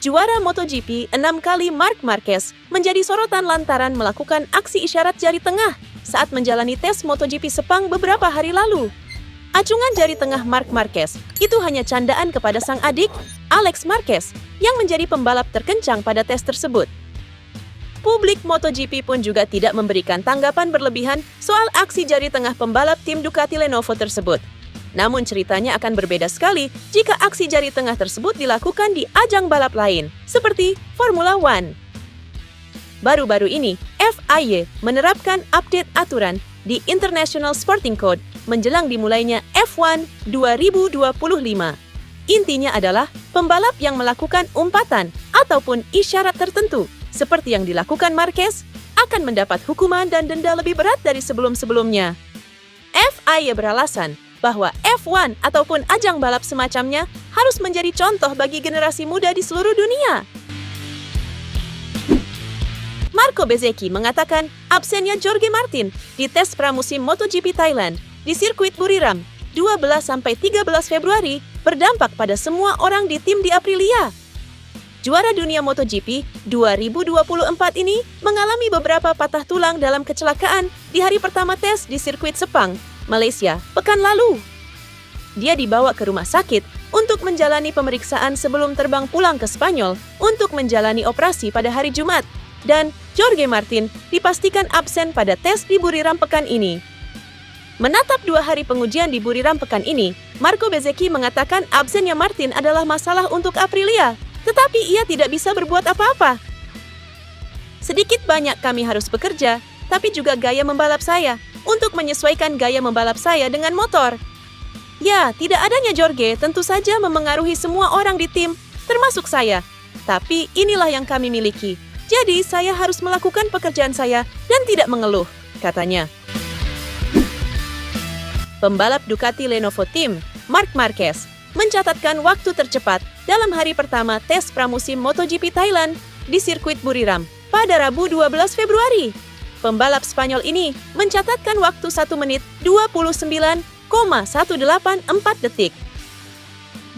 Juara MotoGP 6 kali Marc Marquez menjadi sorotan lantaran melakukan aksi isyarat jari tengah saat menjalani tes MotoGP Sepang beberapa hari lalu. Acungan jari tengah Marc Marquez itu hanya candaan kepada sang adik, Alex Marquez, yang menjadi pembalap terkencang pada tes tersebut. Publik MotoGP pun juga tidak memberikan tanggapan berlebihan soal aksi jari tengah pembalap tim Ducati Lenovo tersebut. Namun ceritanya akan berbeda sekali jika aksi jari tengah tersebut dilakukan di ajang balap lain, seperti Formula One. Baru-baru ini, FIA menerapkan update aturan di International Sporting Code menjelang dimulainya F1 2025. Intinya adalah pembalap yang melakukan umpatan ataupun isyarat tertentu, seperti yang dilakukan Marquez, akan mendapat hukuman dan denda lebih berat dari sebelum-sebelumnya. FIA beralasan bahwa F1 ataupun ajang balap semacamnya harus menjadi contoh bagi generasi muda di seluruh dunia. Marco Bezzecchi mengatakan absennya Jorge Martin di tes pramusim MotoGP Thailand di sirkuit Buriram 12-13 Februari berdampak pada semua orang di tim di Aprilia. Juara dunia MotoGP 2024 ini mengalami beberapa patah tulang dalam kecelakaan di hari pertama tes di sirkuit Sepang, Malaysia, pekan lalu. Dia dibawa ke rumah sakit untuk menjalani pemeriksaan sebelum terbang pulang ke Spanyol untuk menjalani operasi pada hari Jumat, dan Jorge Martin dipastikan absen pada tes di Buriram pekan ini. Menatap 2 hari pengujian di Buriram pekan ini, Marco Bezzecchi mengatakan absennya Martin adalah masalah untuk Aprilia, tetapi ia tidak bisa berbuat apa-apa. Sedikit banyak kami harus bekerja, tapi juga gaya membalap saya, untuk menyesuaikan gaya membalap saya dengan motor. Ya, tidak adanya Jorge tentu saja memengaruhi semua orang di tim, termasuk saya. Tapi inilah yang kami miliki. Jadi saya harus melakukan pekerjaan saya dan tidak mengeluh, katanya. Pembalap Ducati Lenovo Team, Marc Marquez, mencatatkan waktu tercepat dalam hari pertama tes pramusim MotoGP Thailand di sirkuit Buriram pada Rabu 12 Februari. Pembalap Spanyol ini mencatatkan waktu 1 menit 29,184 detik.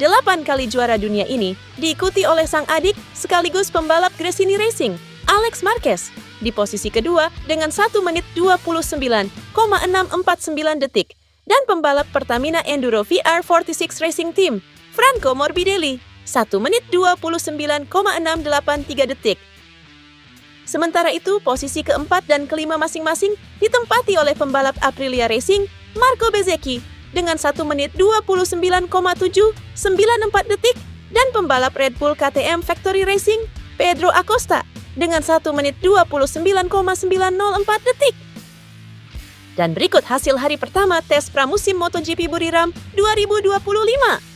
8 kali juara dunia ini diikuti oleh sang adik sekaligus pembalap Gresini Racing, Alex Marquez, di posisi kedua dengan 1 menit 29,649 detik, dan pembalap Pertamina Enduro VR46 Racing Team, Franco Morbidelli, 1 menit 29,683 detik. Sementara itu, posisi keempat dan kelima masing-masing ditempati oleh pembalap Aprilia Racing, Marco Bezzecchi, dengan 1 menit 29,794 detik, dan pembalap Red Bull KTM Factory Racing, Pedro Acosta, dengan 1 menit 29,904 detik. Dan berikut hasil hari pertama tes pramusim MotoGP Buriram 2025.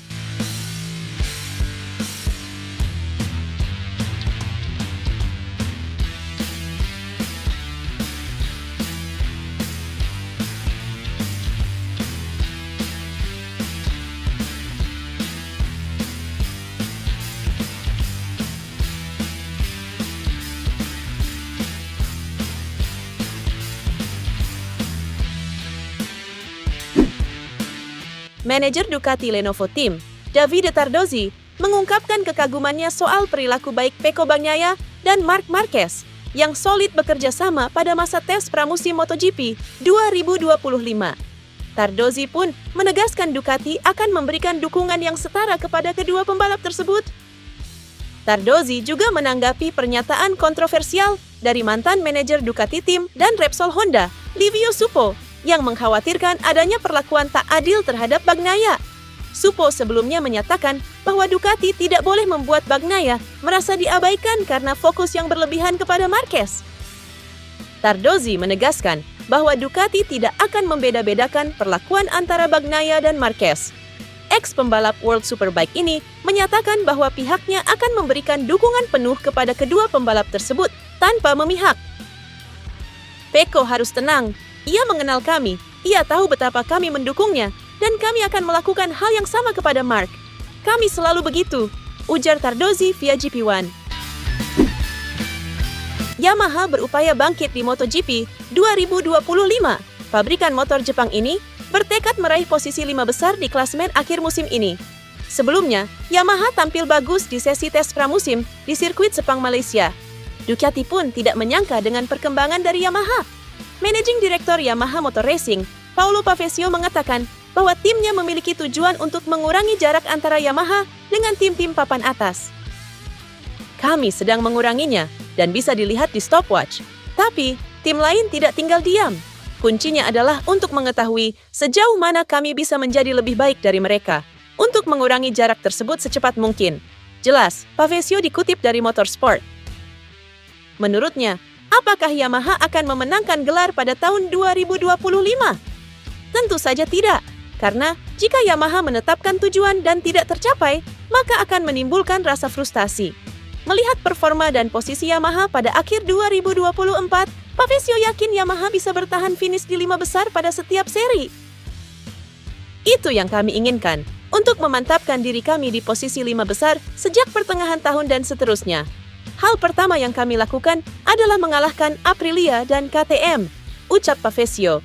Manajer Ducati Lenovo Team, Davide Tardozzi, mengungkapkan kekagumannya soal perilaku baik Pecco Bagnaia dan Marc Marquez yang solid bekerja sama pada masa tes pramusim MotoGP 2025. Tardozzi pun menegaskan Ducati akan memberikan dukungan yang setara kepada kedua pembalap tersebut. Tardozzi juga menanggapi pernyataan kontroversial dari mantan manajer Ducati Team dan Repsol Honda, Livio Suppo, yang mengkhawatirkan adanya perlakuan tak adil terhadap Bagnaia. Suppo sebelumnya menyatakan bahwa Ducati tidak boleh membuat Bagnaia merasa diabaikan karena fokus yang berlebihan kepada Marquez. Tardozzi menegaskan bahwa Ducati tidak akan membeda-bedakan perlakuan antara Bagnaia dan Marquez. Ex-pembalap World Superbike ini menyatakan bahwa pihaknya akan memberikan dukungan penuh kepada kedua pembalap tersebut tanpa memihak. Pecco harus tenang. Ia mengenal kami, ia tahu betapa kami mendukungnya, dan kami akan melakukan hal yang sama kepada Marc. Kami selalu begitu, ujar Tardozzi via GP1. Yamaha berupaya bangkit di MotoGP 2025. Pabrikan motor Jepang ini bertekad meraih posisi 5 besar di klasemen akhir musim ini. Sebelumnya, Yamaha tampil bagus di sesi tes pramusim di sirkuit Sepang Malaysia. Ducati pun tidak menyangka dengan perkembangan dari Yamaha. Managing Director Yamaha Motor Racing, Paulo Pavesio mengatakan bahwa timnya memiliki tujuan untuk mengurangi jarak antara Yamaha dengan tim-tim papan atas. Kami sedang menguranginya dan bisa dilihat di stopwatch. Tapi, tim lain tidak tinggal diam. Kuncinya adalah untuk mengetahui sejauh mana kami bisa menjadi lebih baik dari mereka untuk mengurangi jarak tersebut secepat mungkin. Jelas, Pavesio dikutip dari Motorsport. Menurutnya, apakah Yamaha akan memenangkan gelar pada tahun 2025? Tentu saja tidak, karena jika Yamaha menetapkan tujuan dan tidak tercapai, maka akan menimbulkan rasa frustasi. Melihat performa dan posisi Yamaha pada akhir 2024, Pavesio yakin Yamaha bisa bertahan finish di 5 besar pada setiap seri. Itu yang kami inginkan, untuk memantapkan diri kami di posisi 5 besar sejak pertengahan tahun dan seterusnya. Hal pertama yang kami lakukan adalah mengalahkan Aprilia dan KTM, ucap Pavesio.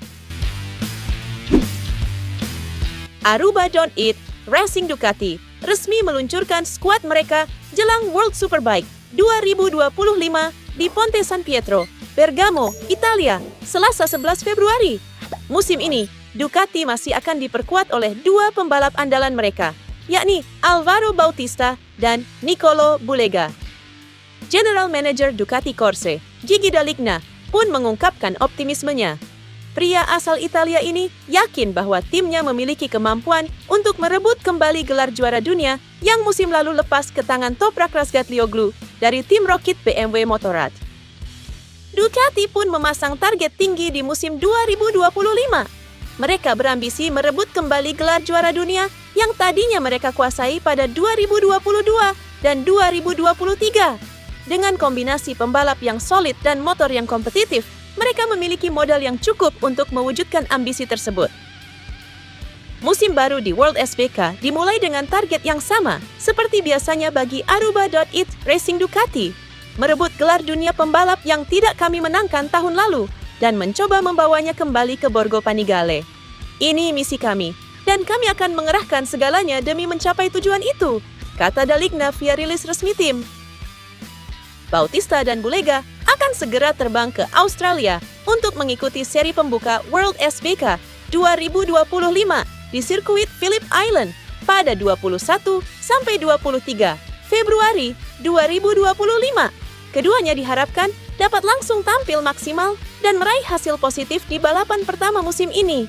Aruba Don't Eat Racing Ducati resmi meluncurkan skuad mereka jelang World Superbike 2025 di Ponte San Pietro, Bergamo, Italia, Selasa 11 Februari. Musim ini, Ducati masih akan diperkuat oleh 2 pembalap andalan mereka, yakni Alvaro Bautista dan Nicolo Bulega. General Manager Ducati Corse, Gigi D'Aligna, pun mengungkapkan optimismenya. Pria asal Italia ini yakin bahwa timnya memiliki kemampuan untuk merebut kembali gelar juara dunia yang musim lalu lepas ke tangan Toprak Razgatlioglu dari tim Rocket BMW Motorrad. Ducati pun memasang target tinggi di musim 2025. Mereka berambisi merebut kembali gelar juara dunia yang tadinya mereka kuasai pada 2022 dan 2023. Dengan kombinasi pembalap yang solid dan motor yang kompetitif, mereka memiliki modal yang cukup untuk mewujudkan ambisi tersebut. Musim baru di World SBK dimulai dengan target yang sama seperti biasanya bagi Aruba Don't Eat Racing Ducati, merebut gelar dunia pembalap yang tidak kami menangkan tahun lalu dan mencoba membawanya kembali ke Borgo Panigale. Ini misi kami, dan kami akan mengerahkan segalanya demi mencapai tujuan itu, kata D'Aligna via rilis resmi tim. Bautista dan Bulega akan segera terbang ke Australia untuk mengikuti seri pembuka World SBK 2025 di sirkuit Phillip Island pada 21 sampai 23 Februari 2025. Keduanya diharapkan dapat langsung tampil maksimal dan meraih hasil positif di balapan pertama musim ini.